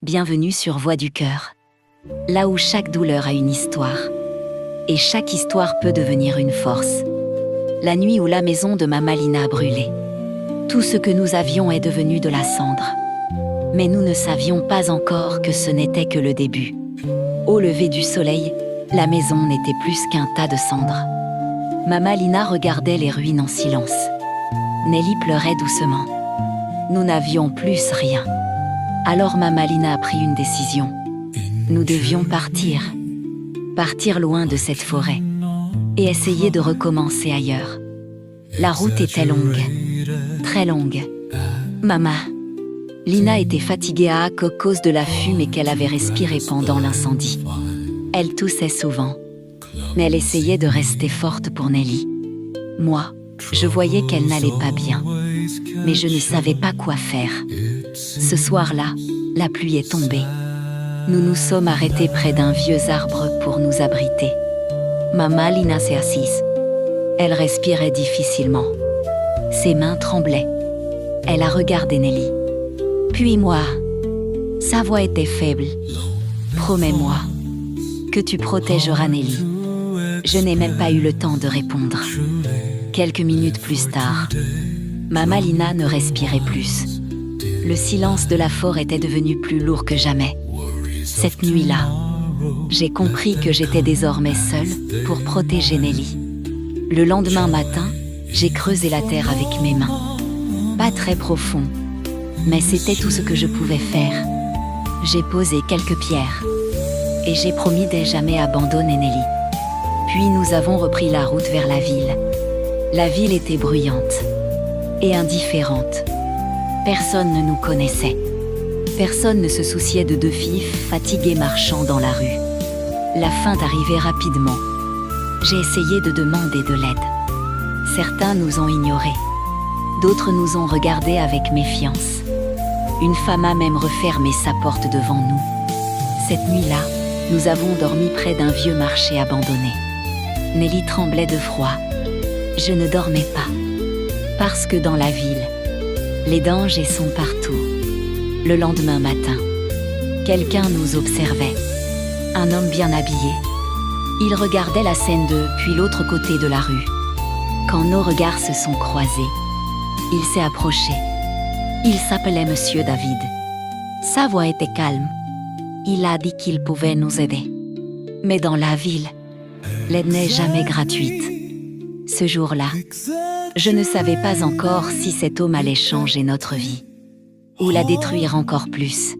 Bienvenue sur Voix du Cœur. Là où chaque douleur a une histoire. Et chaque histoire peut devenir une force. La nuit où la maison de Mama Lina a brûlé. Tout ce que nous avions est devenu de la cendre. Mais nous ne savions pas encore que ce n'était que le début. Au lever du soleil, la maison n'était plus qu'un tas de cendres. Mama Lina regardait les ruines en silence. Nelly pleurait doucement. Nous n'avions plus rien. Alors Mama Lina a pris une décision. Nous devions partir. Partir loin de cette forêt. Et essayer de recommencer ailleurs. La route était longue. Très longue. Mama Lina était fatiguée à cause de la fumée qu'elle avait respirée pendant l'incendie. Elle toussait souvent. Mais elle essayait de rester forte pour Nelly. Moi, je voyais qu'elle n'allait pas bien. Mais je ne savais pas quoi faire. Ce soir-là, la pluie est tombée. Nous nous sommes arrêtés près d'un vieux arbre pour nous abriter. Mama Lina s'est assise. Elle respirait difficilement. Ses mains tremblaient. Elle a regardé Nelly. Puis moi. Sa voix était faible. Promets-moi que tu protégeras Nelly. Je n'ai même pas eu le temps de répondre. Quelques minutes plus tard, Mama Lina ne respirait plus. Le silence de la forêt était devenu plus lourd que jamais. Cette nuit-là, j'ai compris que j'étais désormais seule pour protéger Nelly. Le lendemain matin, j'ai creusé la terre avec mes mains. Pas très profond, mais c'était tout ce que je pouvais faire. J'ai posé quelques pierres et j'ai promis de jamais abandonner Nelly. Puis nous avons repris la route vers la ville. La ville était bruyante et indifférente. Personne ne nous connaissait. Personne ne se souciait de deux filles fatiguées marchant dans la rue. La fin arrivait rapidement. J'ai essayé de demander de l'aide. Certains nous ont ignorés. D'autres nous ont regardés avec méfiance. Une femme a même refermé sa porte devant nous. Cette nuit-là, nous avons dormi près d'un vieux marché abandonné. Nelly tremblait de froid. Je ne dormais pas. Parce que dans la ville, les dangers sont partout. Le lendemain matin, quelqu'un nous observait. Un homme bien habillé. Il regardait la scène depuis l'autre côté de la rue. Quand nos regards se sont croisés, il s'est approché. Il s'appelait Monsieur David. Sa voix était calme. Il a dit qu'il pouvait nous aider. Mais dans la ville, l'aide n'est jamais gratuite. Ce jour-là, je ne savais pas encore si cet homme allait changer notre vie ou la détruire encore plus.